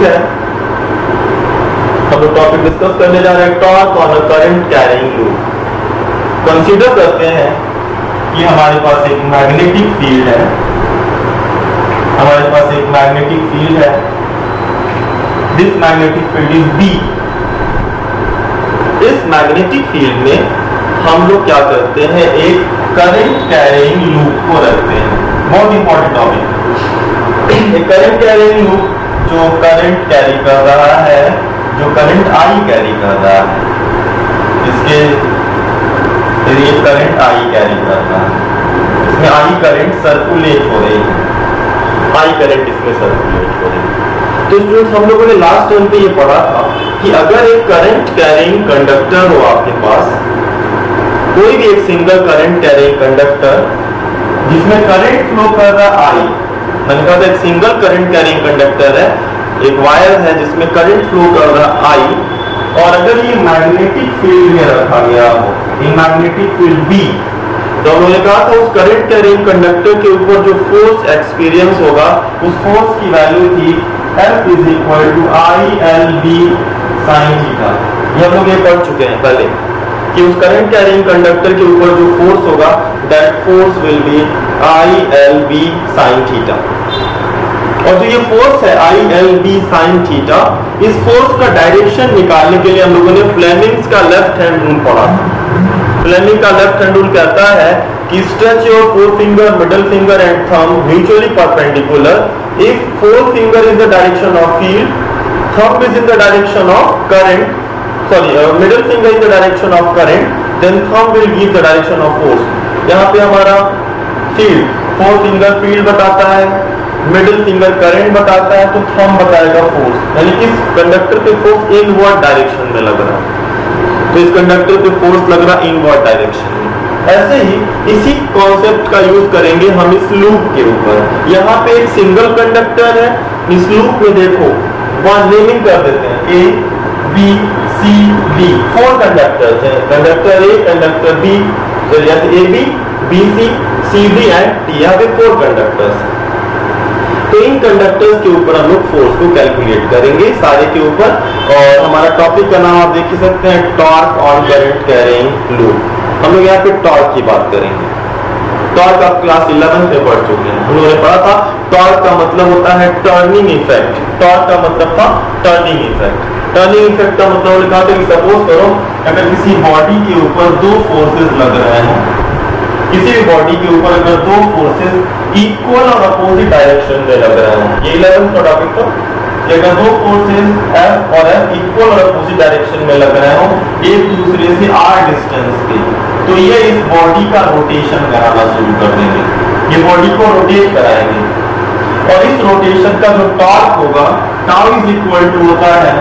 है, हम लोग टॉपिक डिस्कस करने जा रहे हैं torque on a current carrying loop. Consider करते हैं कि हमारे पास एक मैग्नेटिक फील्ड है, हमारे पास एक मैग्नेटिक फील्ड है, this magnetic field is B। इस मैग्नेटिक फील्ड में हम लोग क्या करते हैं, एक करंट कैरिंग लूप को रखते हैं। बहुत इंपॉर्टेंट टॉपिक। एक करंट कैरिंग लूप जो करंट कैरी कर रहा है, जो करंट I कैरी कर रहा है, इसके ये करंट I कैरी कर रहा है, इसमें I करंट सर्कुलेट हो रही है, I करंट इसमें सर्कुलेट हो रही है। तो स्टूडेंट्स, हम लोगों ने लास्ट टर्म पे ये पढ़ा था कि अगर एक करंट कैरिंग कंडक्टर हो आपके पास, कोई भी एक सिंगल करंट कैरिंग कंडक्टर जिसमें करंट फ्लो कर रहा I, मैंने कहा था एक सिंगल करंट कैरिंग कंडक्टर है, एक वायर है जिसमें करंट फ्लो कर रहा I, और अगर ये मैग्नेटिक फील्ड में रखा गया हो, ये मैग्नेटिक फील्ड B, तो उन्होंने कहा था उस करंट कैरिंग कंडक्टर के ऊपर जो फोर्स एक्सपीरियंस होगा, उस फोर्स की वैल्यू थी F is equal to ILB sine theta. ये हम लोग ये पढ़ चुके हैं पहले कि उस करंट कैरिंग कंडक्टर के ऊपर जो फोर्स होगा, that force will be ILB sine theta. और जो ये फोर्स है ILB साइन थीटा, इस फोर्स का डायरेक्शन निकालने के लिए हम लोगों ने फ्लेमिंग्स का लेफ्ट हैंड रूल पढ़ा था। फ्लेमिंग का लेफ्ट हैंड रूल कहता है कि stretch your four finger, middle finger and thumb mutually perpendicular if four finger is the direction of field, thumb is in the direction of current, middle finger is the direction of current, then thumb will give the direction of force। यहाँ पे हमारा field, four finger field बताता है, middle finger current बताता है, तो thumb बताएगा force। यानी इस कंडक्टर पे फोर्स इनवर्ड डायरेक्शन में लग रहा है, तो इस कंडक्टर पे फोर्स लग रहा इनवर्ड डायरेक्शन में। ऐसे ही इसी कॉन्सेप्ट का यूज करेंगे हम इस लूप के ऊपर। यहाँ पे एक सिंगल कंडक्टर है, इस लूप में देखो वहां नेमिंग कर देते हैं A, B, C, D, four conductors हैं, कंडक्टर A, कंडक्टर B, तो जैसे AB, BC, CD and D, यहाँ पे फोर कंडक्टर्स हैं। तो इन कंडक्टर्स के ऊपर हम लोग फोर्स को कैलकुलेट करेंगे सारे के ऊपर, और हमारा टॉपिक का नाम आप देख ही सकते हैं, torque on current carrying loop. हम लोग यहाँ पे टॉर्क की बात करेंगे। टॉर्क आप क्लास 11 में पढ़ चुके हैं, उन्होंने पढ़ा था टॉर्क का मतलब होता है टर्निंग इफेक्ट। टॉर्क का मतलब था टर्निंग इफेक्ट। टर्निंग इफेक्ट का मतलब उन्होंने कहा था कि सपोज करो अगर किसी बॉडी के ऊपर दो फोर्सेस लग रहे हैं, किसी भी बॉडी के ऊपर अगर दो फोर्सेस इक्वल और अपोजिट डायरेक्शन में लग रहे हैं, ये 11th का टॉपिक था कि अगर दो फोर्सेस F और F इक्वल और अपोजिट डायरेक्शन में लग रहे हो, एक दूसरे से R डिस्टेंस पे, तो ये इस बॉडी का रोटेशन कराना शुरू कर देंगे, ये बॉडी को रोटेट कराएंगे, और इस रोटेशन का जो टॉर्क होगा, टाउ इज इक्वल टू होता है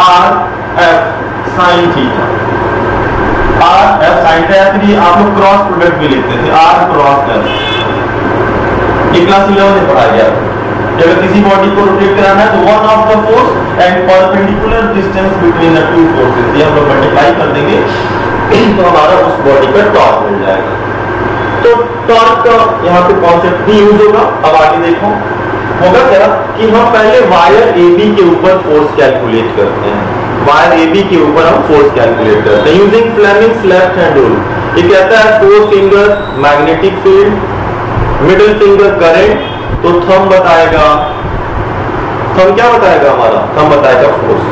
RF sine theta. RF sine theta के लिए आप लोग क्रॉस प्रोडक्ट भी लिखते थे, R क्रॉस F, ये क्लास 11 में पढ़ा गया। अगर किसी बॉडी को रोटेट कराना है तो one of the force and perpendicular distance between the two forces, ये हम लोग मल्टीप्लाई कर देंगे तो हमारा उस बॉडी का टॉर्क मिल जाएगा। तो टॉर्क का यहाँ पे कॉन्सेप्ट भी यूज होगा। अब आगे देखो होगा क्या कि हम पहले वायर AB के ऊपर फोर्स कैलकुलेट करते हैं। वायर AB के ऊपर हम फोर्स कैलकुलेट करते हैं using Fleming's left hand rule. ये कहता है four finger magnetic field, middle finger current, तो थंब बताएगा, थंब क्या बताएगा हमारा, थंब बताएगा फोर्स।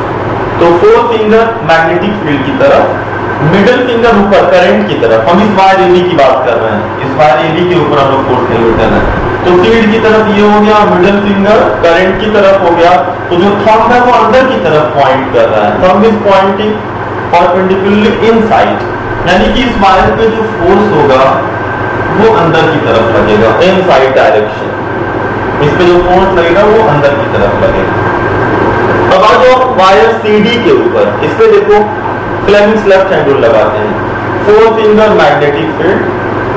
तो फोर फिंगर मैग्नेटिक फील्ड की तरफ, मिडिल फिंगर ऊपर करंट की तरफ। हम इस वायर AB की बात कर रहे हैं, इस वायर AB के ऊपर हम लोग फोर्स कैलकुलेट कर रहे हैं। तो फील्ड की तरफ ये हो गया, मिडिल फिंगर करंट की तरफ हो गया, तो जो थंब है वो अंदर की तरफ पॉइंट कर रहा है। Thumb is pointing perpendicularly inside, यानी कि इस वायर पे जो फोर्स होगा वो अंदर की तरफ लगेगा, इनसाइड डायरेक्शन। इस पे जो फोर्स लगेगा वो अंदर की तरफ लगेगा। अब आ जाओ वायर CD के ऊपर, इस पे देखो फ्लेमिंग्स लेफ्ट हैंड रूल लगाते हैं। Four finger magnetic field,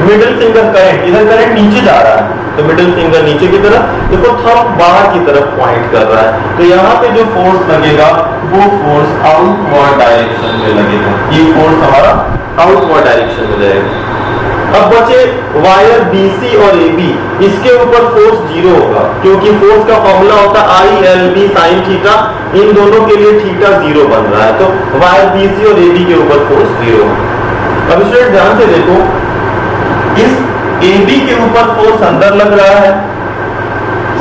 middle finger current, इधर करंट नीचे जा रहा है तो मिडिल फिंगर नीचे की तरफ, देखो थंब बाहर की तरफ पॉइंट कर रहा है, तो यहाँ पे जो फोर्स लगेगा वो फोर्स आउटवर्ड डायरेक्शन में लगेगा। ये फोर्स हमारा आउटवर्ड डायरेक्शन में जाएगा। अब बचे वायर BC और AB, इसके ऊपर फोर्स 0 होगा क्योंकि फोर्स का फॉर्मूला होता है ILB sin थीटा, इन दोनों के लिए थीटा 0 बन रहा है, तो वायर BC और AB के ऊपर फोर्स 0 होगा। अब स्टूडेंट ध्यान से देखो, इस AB के ऊपर फोर्स अंदर लग रहा है,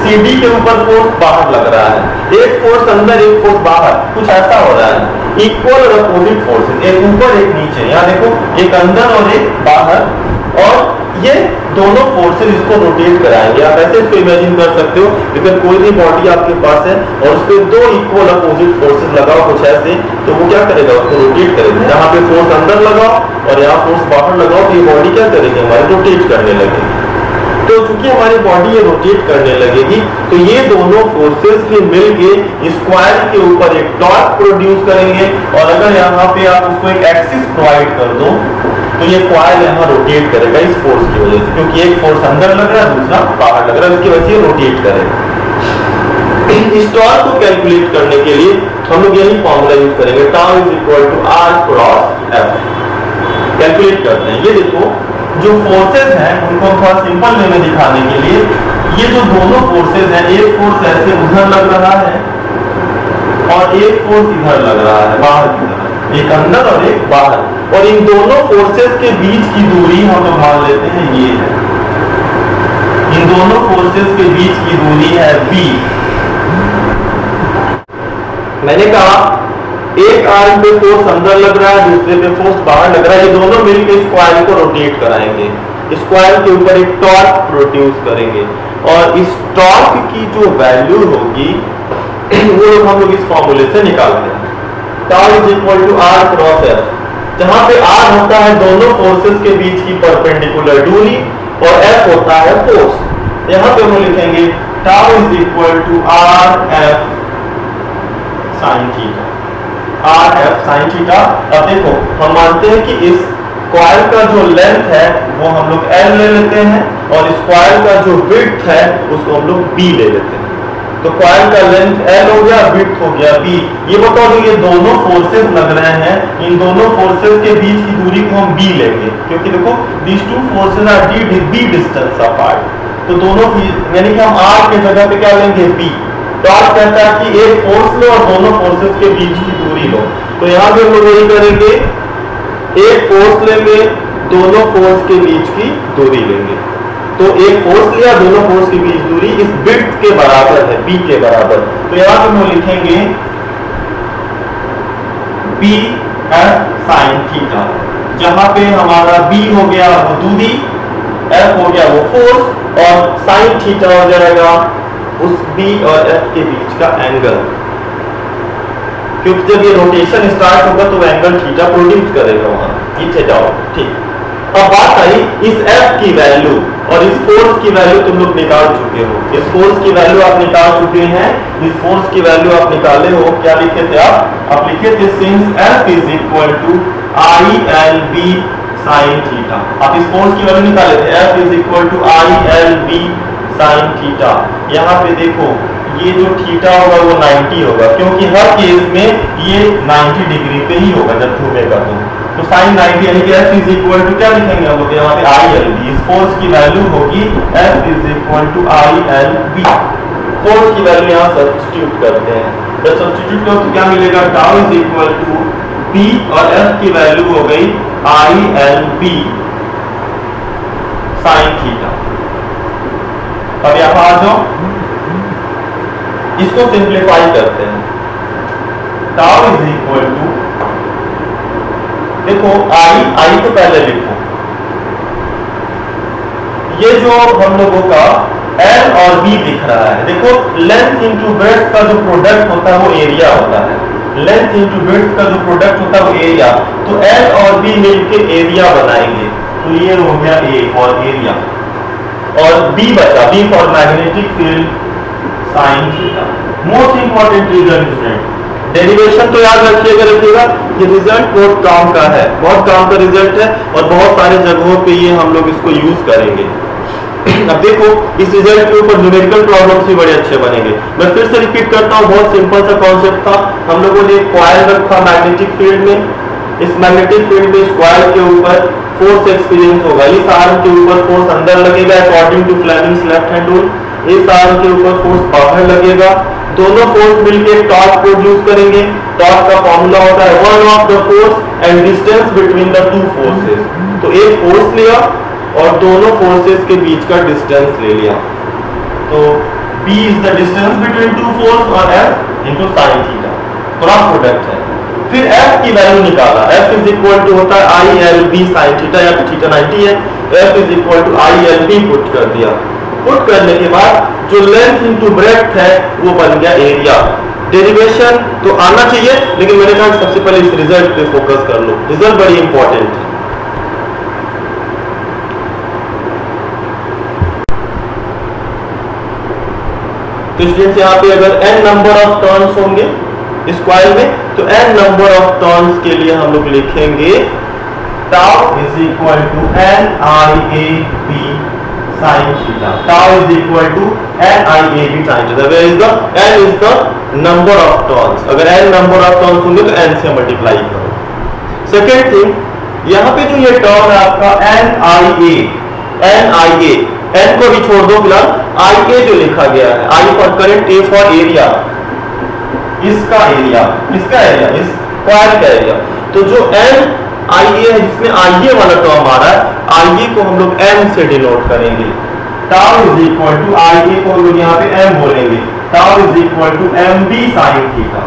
CD के ऊपर फोर्स बाहर लग रहा है, एक फोर्स अंदर एक फोर्स बाहर, कुछ ऐसा हो रहा है, इक्वल और अपोजिट फोर्सेस, एक ऊपर एक नीचे, यहाँ देखो एक अंदर और एक बाहर, और ये दोनों फोर्सेस इसको रोटेट कराएंगे। आप ऐसे इसको इमेजिन कर सकते हो, अगर कोई भी बॉडी आपके पास है और उस पर दो इक्वल अपोजिट फोर्सेस लगाओ कुछ ऐसे, तो वो क्या करेगा, उसको रोटेट करेगा। यहाँ पे फोर्स अंदर लगाओ और यहाँ फोर्स बाहर लगाओ, तो ये बॉडी क्या करेगी, हमारी रोटेट करने लगेगी। तो चूंकि हमारी बॉडी ये रोटेट करने लगेगी, तो ये दोनों फोर्सेस फिर मिलके स्क्वायर के ऊपर एक टॉर्क प्रोड्यूस करेंगे, और अगर यहाँ पे आप उसको एक एक्सिस प्रोवाइड कर दो, तो ये कॉइल यहाँ रोटेट करेगा इस फोर्स की वजह से, क्योंकि एक फोर्स अंदर लग रहा है दूसरा बाहर लग रहा है, इसकी वजह से रोटेट करेगा। इस टॉर्क को कैलकुलेट करने के लिए हम लोग यही फॉर्मूला यूज करेंगे, tau is equal to R cross F। Calculate करते हैं। ये देखो जो फोर्सेस हैं उनको थोड़ा सिंपल वे में दिखाने के लिए, ये जो दोनों फोर्सेस हैं, एक फोर्स ऐसे उधर लग रहा है और एक फोर्स इधर लग रहा है बाहर की तरफ, एक अंदर और एक बाहर, और इन दोनों फोर्सेस के बीच की दूरी हम लोग मान लेते हैं ये है, इन दोनों फोर्सेस के बीच की दूरी है B। मैंने कहा एक आर्म पे फोर्स अंदर लग रहा है, दूसरे पे फोर्स बाहर लग रहा है, ये दोनों मिलकर इस कॉइल को रोटेट कराएंगे, इस कॉइल के ऊपर एक टॉर्क प्रोड्यूस करेंगे, और इस टॉर्क की जो वैल्यू होगी वो हम लोग इस फॉर्मूले से निकालते हैं। Tau is equal to R cross F, जहां पे R होता है दोनों फोर्सेस के बीच की परपेंडिकुलर दूरी और F होता है फोर्स। यहाँ पे हम लिखेंगे tau is equal to RF sine theta, RF sine theta. अब देखो हम मानते हैं कि इस कॉइल का जो लेंथ है वो हम लोग L ले लेते हैं, और इस कॉइल का जो विड्थ है उसको हम लोग B ले लेते हैं। तो कॉइल का लेंथ L हो गया, विड्थ हो गया B। ये बताओ जो ये दोनों फोर्सेस लग रहे हैं, इन दोनों फोर्सेस के बीच की दूरी को हम B लेंगे, क्योंकि देखो these two forces are B distance apart, तो दोनों यानी कि हम R के जगह पे क्या लेंगे B। तो आप कहता है कि एक फोर्स लो और दोनों फोर्सेस के बीच की दूरी लो, तो यहाँ पे हम लोग यही करेंगे, एक फोर्स लेंगे, दोनों फोर्स के बीच की दूरी लेंगे। तो एक फोर्स लिया, दोनों फोर्स के बीच दूरी इस विड्थ के बराबर है, B के बराबर। तो यहाँ पे हम लिखेंगे BF साइन थीटा, जहां पे हमारा B हो गया वो दूरी, F हो गया वो फोर्स, और साइन थीटा हो जाएगा उस B और F के बीच का एंगल, क्योंकि जब ये रोटेशन स्टार्ट होगा तो एंगल थीटा प्रोड्यूस करेगा वहां, ये थीटा हो। ठीक, अब बात आई इस F की वैल्यू और इस फोर्स की वैल्यू तुम लोग निकाल चुके हो, इस फोर्स की वैल्यू आप निकाल चुके हैं, इस फोर्स की वैल्यू आप निकाले हो। क्या लिखे थे आप लिखे थे since F is equal to ILB sine theta. आप इस फोर्स की वैल्यू निकाले थे, F is equal to ILB sine theta. यहाँ पे देखो ये जो थीटा होगा वो 90 होगा, क्योंकि हर केस में ये 90 डिग्री पे ही होगा जब घूमेगा तो साइन 90, यानी कि F इज इक्वल टू क्या लिखेंगे हम लोग यहाँ पे ILB। इस फोर्स की वैल्यू होगी F is equal to ILB। Force की वैल्यू यहाँ सब्स्टिट्यूट करते हैं, जब सब्स्टिट्यूट करो तो क्या मिलेगा, tau is equal to B और F की वैल्यू हो गई ILB साइन थीटा। अब यहाँ आ जाओ, इसको सिंप्लीफाई करते हैं। टाउ इज इक्वल टू, देखो I तो पहले लिखो, ये जो हम लोगों का L और B दिख रहा है, देखो लेंथ इंटू ब्रेड्थ का जो प्रोडक्ट होता है वो एरिया होता है, लेंथ इंटू ब्रेड्थ का जो प्रोडक्ट होता है वो एरिया, तो L और B मिलके एरिया बनाएंगे, तो ये हो गया A फॉर एरिया, और B बचा, B for magnetic field sine theta. Most important result student, derivation तो याद रखिएगा, ये रिजल्ट बहुत काम का है, बहुत काम का रिजल्ट है, और बहुत सारे जगहों पे ये हम लोग इसको यूज करेंगे। अब देखो इस रिजल्ट के ऊपर न्यूमेरिकल प्रॉब्लम्स भी बड़े अच्छे बनेंगे। मैं फिर से रिपीट करता हूँ, बहुत सिंपल सा कॉन्सेप्ट था। हम लोगों ने कॉइल रखा मैग्नेटिक फील्ड में, इस मैग्नेटिक फील्ड में इस कॉइल के ऊपर फोर्स एक्सपीरियंस होगा। इस आर्म के ऊपर फोर्स अंदर लगेगा according to Fleming's left hand rule, इस आर्म के ऊपर फोर्स बाहर लगेगा, दोनों फोर्स मिलकर टॉर्क प्रोड्यूस करेंगे। टॉर्क का फॉर्मूला होता है one of the force and distance between the two forces. तो एक फोर्स लिया और दोनों फोर्सेस के बीच का डिस्टेंस ले लिया, तो B is the distance between two force और F into sine theta, cross product है। फिर F की वैल्यू निकाला, F इज इक्वल टू होता है ILB साइन थीटा, या फिर थीटा 90 है, F is equal to ILB put कर दिया। पुट करने के बाद जो लेंथ इनटू ब्रेड्थ है वो बन गया एरिया। डेरिवेशन तो आना चाहिए, लेकिन मैंने कहा सबसे पहले इस रिजल्ट पे फोकस कर लो, रिजल्ट बड़ी इंपॉर्टेंट है। तो स्टूडेंट्स यहाँ पे अगर n नंबर ऑफ टर्न्स होंगे इस कॉइल में, तो n नंबर ऑफ टर्न्स के लिए हम लोग लिखेंगे tau is equal to NIAB sin theta. Tau is equal to NIAB sin theta, where is the n is the number of turns. अगर n नंबर ऑफ टर्न्स होंगे तो n से multiply करो। सेकेंड थिंग, यहाँ पे जो ये term है आपका NIA n को भी छोड़ दो फिलहाल, IA जो लिखा गया है, I for current, A for area, इसका एरिया, किसका एरिया, इस कॉइल का एरिया। तो जो NIA है जिसमें IA वाला टर्म आ रहा है, IA को हम लोग M से डिनोट करेंगे। Tau is equal to IA को हम लोग यहाँ पे M बोलेंगे, tau is equal to MB sine theta,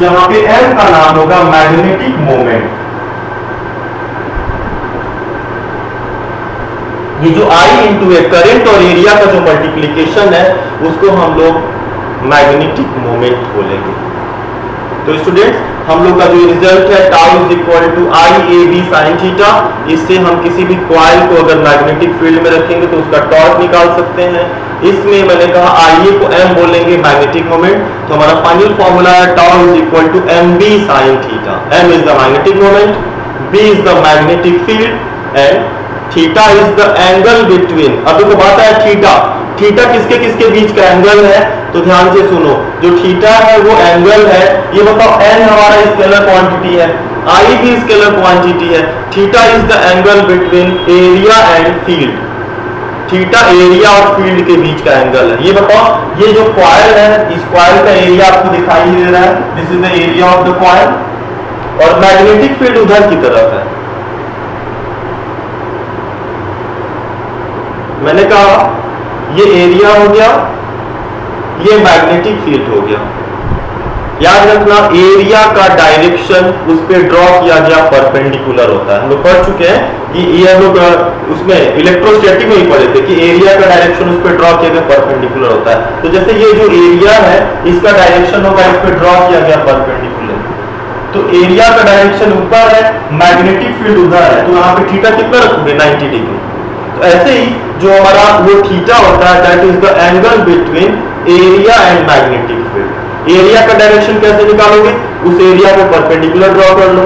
जहां पे M का नाम होगा मैग्नेटिक मोमेंट। ये जो I इंटू ए करंट और एरिया का जो मल्टीप्लीकेशन है उसको हम लोग मैग्नेटिक मोमेंट बोलेंगे। तो स्टूडेंट्स, हम लोग का जो रिजल्ट है tau is equal to IAB sine theta, इससे हम किसी भी कॉइल को अगर मैग्नेटिक फील्ड में रखेंगे तो उसका टॉर्क निकाल सकते हैं। इसमें मैंने कहा IA को M बोलेंगे मैग्नेटिक मोमेंट, तो हमारा फाइनल फॉर्मूला है tau is equal to MB sine theta. M is the magnetic moment, B is the magnetic field and theta is the angle between. अब देखो बात है थीटा, थीटा किसके किसके बीच का एंगल है, तो ध्यान से सुनो, जो थीटा है वो एंगल है। ये बताओ n हमारा स्केलर क्वांटिटी है, I भी स्केलर क्वांटिटी है, theta is the angle between area and field. Theta area और फील्ड के बीच का एंगल है। ये बताओ, ये जो कॉइल है, इस कॉइल का एरिया आपको दिखाई दे रहा है, this is the area of the coil, और मैग्नेटिक फील्ड उधर की तरफ है। मैंने कहा ये एरिया हो गया, ये मैग्नेटिक फील्ड हो गया। याद रखना एरिया का डायरेक्शन उस पे ड्रॉ किया गया परपेंडिकुलर होता है। हम लोग पढ़ चुके हैं कि ये हम लोग उसमें इलेक्ट्रोस्टैटिक में ही पढ़े थे कि एरिया का डायरेक्शन उस पे ड्रॉ किया गया परपेंडिकुलर होता है। तो जैसे ये जो एरिया है इसका डायरेक्शन होगा इस पे ड्रॉ किया गया परपेंडिकुलर, तो एरिया का डायरेक्शन ऊपर है, मैग्नेटिक फील्ड उधर है, तो यहाँ पे थीटा कितना रखोगे 90 डिग्री। तो ऐसे ही जो हमारा वो थीटा होता है that is the angle between area and magnetic field. Area का डायरेक्शन कैसे निकालोगे, उस एरिया को परपेंडिकुलर ड्रॉ कर लो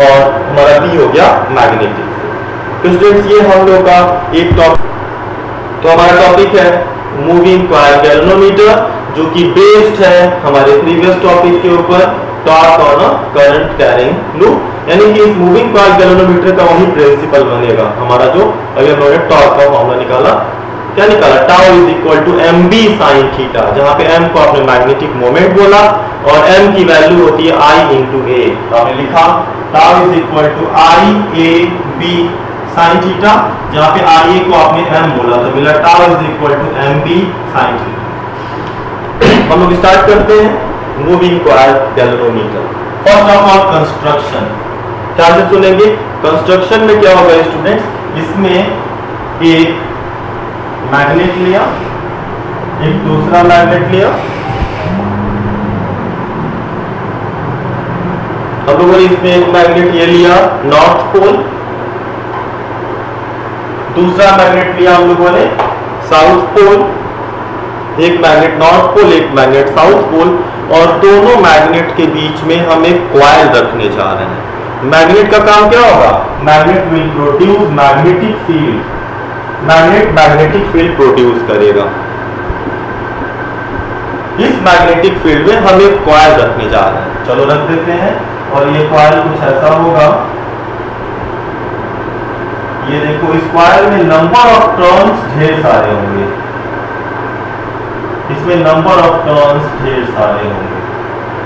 और हमारा बी हो गया मैग्नेटिक फील्ड। तो स्टूडेंट्स ये हम लोग का एक टॉपिक, तो हमारा टॉपिक है मूविंग कॉइल गैल्वेनोमीटर, जो कि बेस्ड है हमारे प्रीवियस टॉपिक के ऊपर torque on a current carrying loop, यानी कि इस मूविंग कॉइल गैल्वेनोमीटर का वही प्रिंसिपल बनेगा हमारा जो अगर हमने टॉर्क का फॉर्मूला निकाला, क्या निकाला, tau is equal to MB sine theta, जहां पे M को आपने मैग्नेटिक मोमेंट बोला और M की वैल्यू होती है I इंटू A। तो आपने लिखा tau is equal to IAB sine theta, जहां पे IA को आपने M बोला, तो मिला tau is equal to MB sine theta. हम लोग स्टार्ट करते हैं moving coil galvanometer. First of all construction, ध्यान से सुनेंगे। कंस्ट्रक्शन में क्या होगा स्टूडेंट्स, इसमें एक मैग्नेट लिया, एक दूसरा मैग्नेट लिया, हम लोगों ने इसमें एक मैग्नेट ये लिया नॉर्थ पोल, दूसरा मैग्नेट लिया हम लोगों ने साउथ पोल, एक मैग्नेट नॉर्थ पोल एक मैग्नेट साउथ पोल, और दोनों मैग्नेट के बीच में हम एक कॉइल रखने जा रहे हैं। मैग्नेट का काम क्या होगा, magnet will produce magnetic field, magnet magnetic field produce करेगा। इस मैग्नेटिक फील्ड में हम एक कॉइल रखने जा रहे हैं, चलो रख देते हैं, और ये कॉइल कुछ ऐसा होगा। ये देखो स्क्वायर में नंबर ऑफ टर्न्स ढेर सारे होंगे, इसमें नंबर ऑफ टर्न्स ढेर सारे होंगे।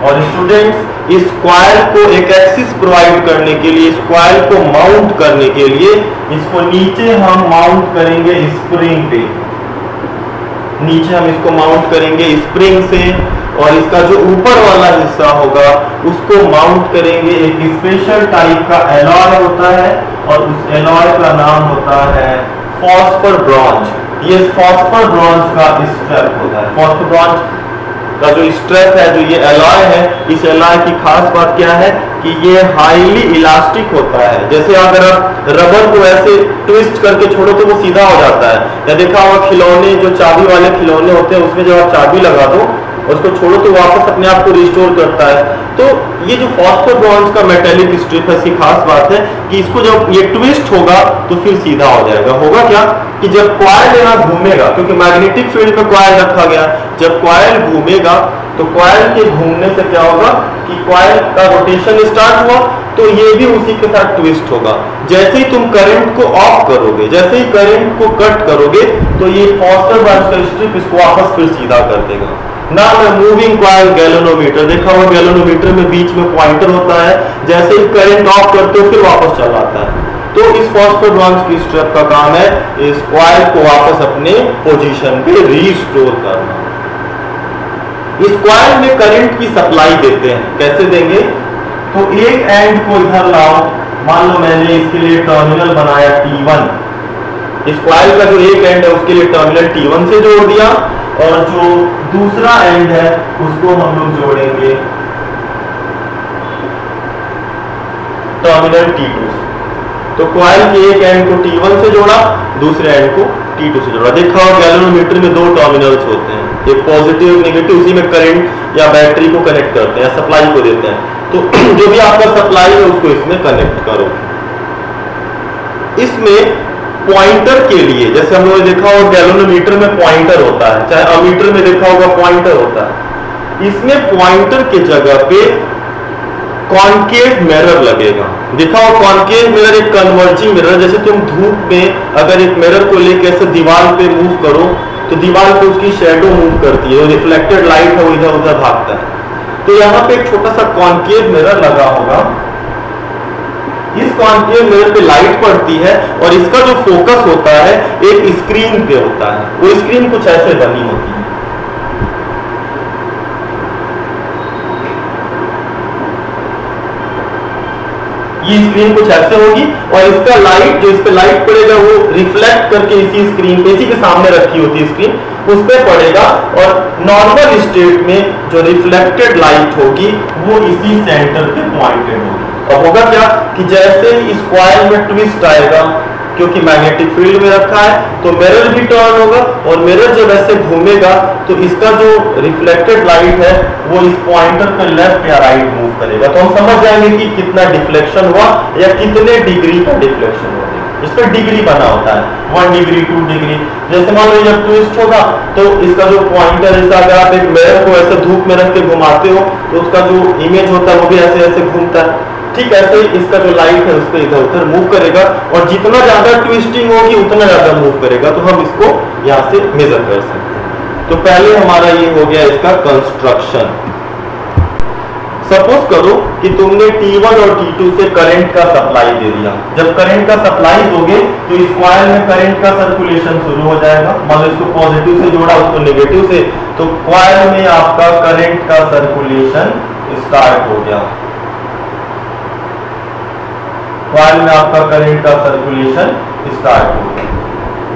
और स्टूडेंट्स इस स्क्वायर को एक एक्सिस प्रोवाइड करने के लिए, स्क्वायर को माउंट करने के लिए इसको नीचे हम माउंट करेंगे स्प्रिंग पे, नीचे हम इसको माउंट करेंगे स्प्रिंग से, और इसका जो ऊपर वाला हिस्सा होगा उसको माउंट करेंगे एक स्पेशल टाइप का एलॉय होता है, और उस एलॉय का नाम होता है फॉस्फर ब्रॉन्ज। ये फॉस्फर ब्रॉन्ज का स्ट्रैप होता है, फॉस्फर ब्रॉन्ज का जो स्ट्रैप है, जो ये एलॉय है, इस एलॉय की खास बात क्या है कि ये हाईली इलास्टिक होता है। जैसे अगर आप रबर को ऐसे ट्विस्ट करके छोड़ो तो वो सीधा हो जाता है, या देखा होगा खिलौने, जो चाबी वाले खिलौने होते हैं उसमें जब आप चाबी लगा दो उसको छोड़ो तो वापस अपने आप को रिस्टोर करता है। तो ये जो फॉस्फर ब्रॉन्ज का मेटेलिक स्ट्रिप है, इसकी खास बात है कि इसको जब ये ट्विस्ट होगा तो फिर सीधा हो जाएगा। होगा क्या कि जब कॉइल यहाँ घूमेगा, क्योंकि मैग्नेटिक फील्ड में कॉइल रखा गया, जब कॉइल घूमेगा तो कॉइल के घूमने से क्या होगा कि कॉइल का रोटेशन स्टार्ट हुआ तो ये भी उसी के साथ ट्विस्ट होगा। जैसे ही तुम करंट को ऑफ करोगे, जैसे ही करंट को कट करोगे तो ये फॉस्फर ब्रॉन्ज का स्ट्रिप इसको वापस फिर सीधा कर देगा। नाम है मूविंग कॉइल गैल्वेनोमीटर। देखा हुआ गैल्वेनोमीटर में बीच में पॉइंटर होता है, जैसे ही करंट ऑफ करते हो फिर वापस चल आता है। तो इस फॉस्फर ब्रॉन्ज की स्ट्रिप का काम है इस कॉइल को वापस अपने पोजीशन पे रीस्टोर करना। इस कॉइल में करंट की सप्लाई देते हैं, कैसे देंगे? तो एक एंड को इधर लाओ, मान लो मैंने इसके लिए टर्मिनल बनाया T1, इस कॉइल का जो एक एंड है उसके लिए टर्मिनल T1 से जोड़ दिया, और जो दूसरा एंड है उसको हम लोग जोड़ेंगे टर्मिनल T2 से। तो कॉइल के एक एंड को T1 से जोड़ा, दूसरे एंड को T2 से जोड़ा। देखा हो गैल्वेनोमीटर में दो टर्मिनल्स होते हैं, एक पॉजिटिव एक नेगेटिव, उसी में करंट या बैटरी को कनेक्ट करते हैं, सप्लाई को देते हैं। तो जो भी आपका सप्लाई है उसको इसमें कनेक्ट करो। इसमें पॉइंटर के लिए, जैसे हम लोगों ने देखा होगा गैल्वेनोमीटर में पॉइंटर होता है, चाहे अमीटर में देखा होगा पॉइंटर होता है, इसमें पॉइंटर के जगह पे कॉन्केव मिरर लगेगा। दिखाओ कॉन्केव मिरर एक कन्वर्जिंग मिरर, जैसे तुम धूप में अगर एक मिरर को लेकर ऐसे दीवार पे मूव करो तो दीवार पे उसकी शेडो मूव करती है, रिफ्लेक्टेड लाइट है वो इधर उधर भागता है। तो यहाँ पे एक छोटा सा कॉन्केव मिरर लगा होगा, इस कॉन्केव मिरर पे लाइट पड़ती है और इसका जो फोकस होता है एक स्क्रीन पे होता है। वो स्क्रीन कुछ ऐसे बनी होती है, ये स्क्रीन कुछ ऐसे होगी और इसका लाइट, जो इस पे लाइट पड़ेगा वो रिफ्लेक्ट करके इसी स्क्रीन पे, इसी के सामने रखी होती है स्क्रीन, उस पे पड़ेगा और नॉर्मल स्टेट में जो रिफ्लेक्टेड लाइट होगी वो इसी सेंटर पे पॉइंटेड होगी। अब होगा क्या कि जैसे ही इस कॉइल में ट्विस्ट आएगा, क्योंकि मैग्नेटिक फील्ड में रखा है तो मिरर भी टर्न होगा, और मिरर जब ऐसे घूमेगा तो इसका जो रिफ्लेक्टेड लाइट है वो इस पॉइंटर पे लेफ्ट या राइट मूव करेगा। तो हम समझ जाएंगे कि कितना डिफ्लेक्शन हुआ या कितने डिग्री का डिफ्लेक्शन हुआ। इस पर डिग्री बना होता है, 1 डिग्री 2 डिग्री। जैसे मान लो जब ट्विस्ट होगा तो इसका जो पॉइंटर है, अगर आप एक मिरर को ऐसे धूप में रख के घुमाते हो तो उसका जो इमेज होता है वो भी ऐसे ऐसे घूमता है। ठीक ऐसे इसका जो लाइट है उसको इधर उधर मूव करेगा, और जितना ज्यादा ट्विस्टिंग होगी उतना ज्यादा मूव करेगा। तो हम इसको यहाँ से मेजर कर सकते हैं। तो पहले हमारा ये हो गया इसका कंस्ट्रक्शन। सपोज करो कि तुमने T1 और T2 से करंट का सप्लाई दे दिया। जब करंट का सप्लाई दोगे तो इस कॉइल में करंट का सर्कुलेशन शुरू हो जाएगा। मान लो इसको पॉजिटिव से जोड़ा, उसको नेगेटिव से, तो कॉइल में आपका करंट का सर्कुलेशन स्टार्ट हो गया। कॉइल में आपका करंट का सर्कुलेशन स्टार्ट हो गया।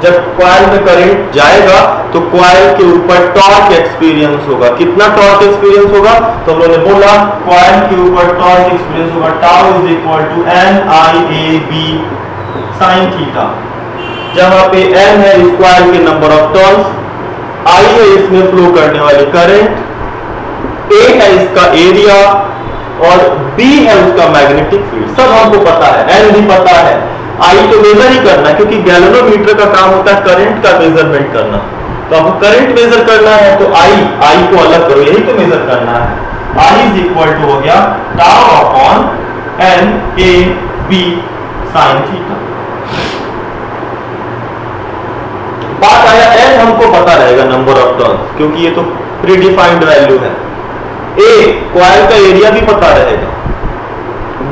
जब कॉइल में करंट जाएगा तो कॉइल के ऊपर टॉर्क एक्सपीरियंस होगा। कितना टॉर्क एक्सपीरियंस होगा? तो हम लोगों ने बोला कॉइल के ऊपर टॉर्क एक्सपीरियंस होगा tau is equal to NIAB sin theta. जहां पे N है इस कॉइल के नंबर ऑफ टर्न्स, I है इसमें फ्लो करने वाली करंट, A है इसका एरिया, और B है उसका मैग्नेटिक फील्ड। सब हमको पता है, N भी पता है, I तो मेजर ही करना है, क्योंकि गैल्वेनोमीटर का काम होता है करंट का मेजरमेंट करना। तो आपको करंट मेजर करना है तो I को अलग करो, यही तो मेजर करना है। I इज इक्वल टू हो गया tau upon NAB sin theta. बात आया n हमको पता रहेगा नंबर ऑफ टर्न्स, क्योंकि ये तो प्रीडिफाइंड वैल्यू है। a कॉइल का एरिया भी पता रहेगा।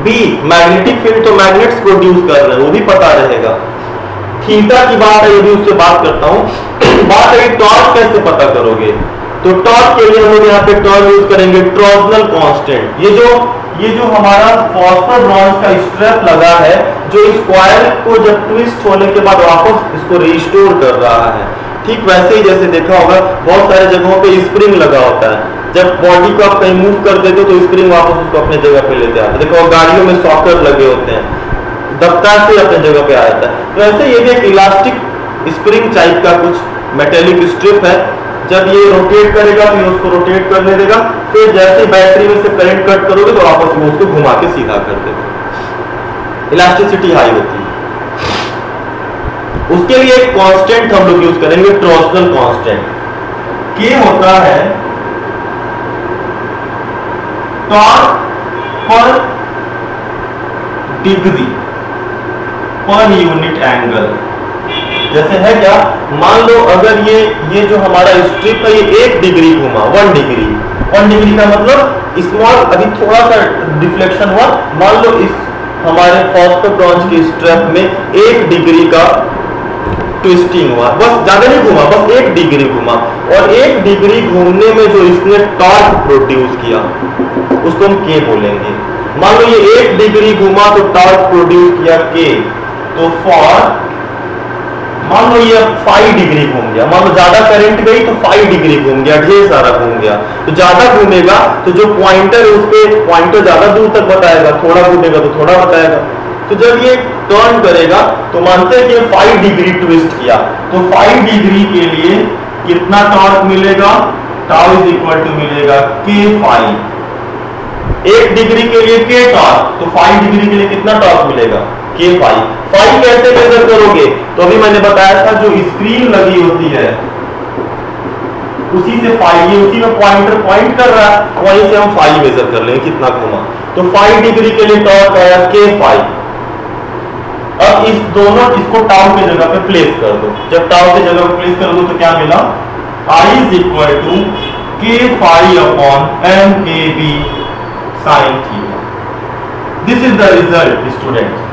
b मैग्नेटिक फील्ड तो मैग्नेट्स प्रोड्यूस कर रहे हैं वो भी पता रहेगा। थीटा की बात है, ये भी उससे बात करता हूं। बात है टॉर्क कैसे पता करोगे, तो टॉर्क के लिए हम लोग यहाँ पे टर्म यूज करेंगे टॉर्सनल कांस्टेंट। ये जो हमारा फॉस्फर ब्रॉन्ज का स्ट्रेप लगा है, जो इस कॉइल को जब ट्विस्ट होने के बाद वापस इसको रिस्टोर कर रहा है, ठीक वैसे ही जैसे देखा होगा बहुत सारे जगहों पे स्प्रिंग लगा होता है, जब बॉडी को आप कहीं मूव कर देते हो तो स्प्रिंग वापस उसको अपने जगह पे लेते आते हैं। देखो गाड़ियों में सॉकेट लगे होते हैं, दबका से अपने जगह पे आ जाता है। तो ऐसे ये भी एक इलास्टिक स्प्रिंग टाइप का कुछ मेटेलिक स्ट्रिप है, जब ये रोटेट करेगा तो ये उसको रोटेट करने देगा, फिर जैसे बैटरी में से करंट कट करोगे तो वापस वो उसको घुमा के सीधा कर देगा। इलास्टिसिटी हाई होती है। उसके लिए एक कांस्टेंट हम लोग यूज करेंगे टॉर्सनल कांस्टेंट। के होता है टॉर्क पर डिग्री पर यूनिट एंगल। जैसे है क्या, मान लो अगर ये जो हमारा स्ट्रिप है ये 1 डिग्री घुमा, 1 डिग्री का मतलब स्मॉल, अभी थोड़ा सा डिफ्लेक्शन हुआ, मान लो इस हमारे फॉस्फर ब्रॉन्ज के स्ट्रिप में 1 डिग्री का ट्विस्टिंग हुआ, बस ज्यादा नहीं घुमा, बस 1 डिग्री घुमा, और 1 डिग्री घूमने में जो इसने टॉर्क प्रोड्यूस किया उसको हम के बोलेंगे। मान लो ये 1 डिग्री घुमा तो टॉर्क प्रोड्यूस किया के, तो फॉर मान लो ये 5 डिग्री घूम गया, मान लो ज्यादा करंट गई तो 5 डिग्री घूम गया, ढेर सारा घूम गया। तो ज्यादा घूमेगा तो जो पॉइंटर है उस पे पॉइंटर ज्यादा दूर तक बताएगा, थोड़ा घूमेगा तो थोड़ा बताएगा। तो जब ये टर्न करेगा तो मानते हैं कि 5 डिग्री ट्विस्ट किया, तो 5 डिग्री के लिए कितना टॉर्क मिलेगा, टाउ इज इक्वल टू मिलेगा के फाई। 1 डिग्री के लिए के टॉर्क, तो 5 डिग्री के लिए कितना टॉर्क मिलेगा, के फाई। फाई कैसे मेजर करोगे, तो अभी मैंने बताया था जो स्क्रीन लगी होती है उसी से फाई, ये उसी में पॉइंटर पॉइंट कर रहा है, वहीं से हम फाई मेजर कर लेंगे कितना घुमा। तो 5 डिग्री के लिए टॉर्क आया के फाई। अब इस दोनों इसको टाउ के जगह पे प्लेस कर दो, जब टाउ के जगह पे प्लेस कर दो तो क्या मिला, I is equal to K phi upon M K B sine theta. This is the result student.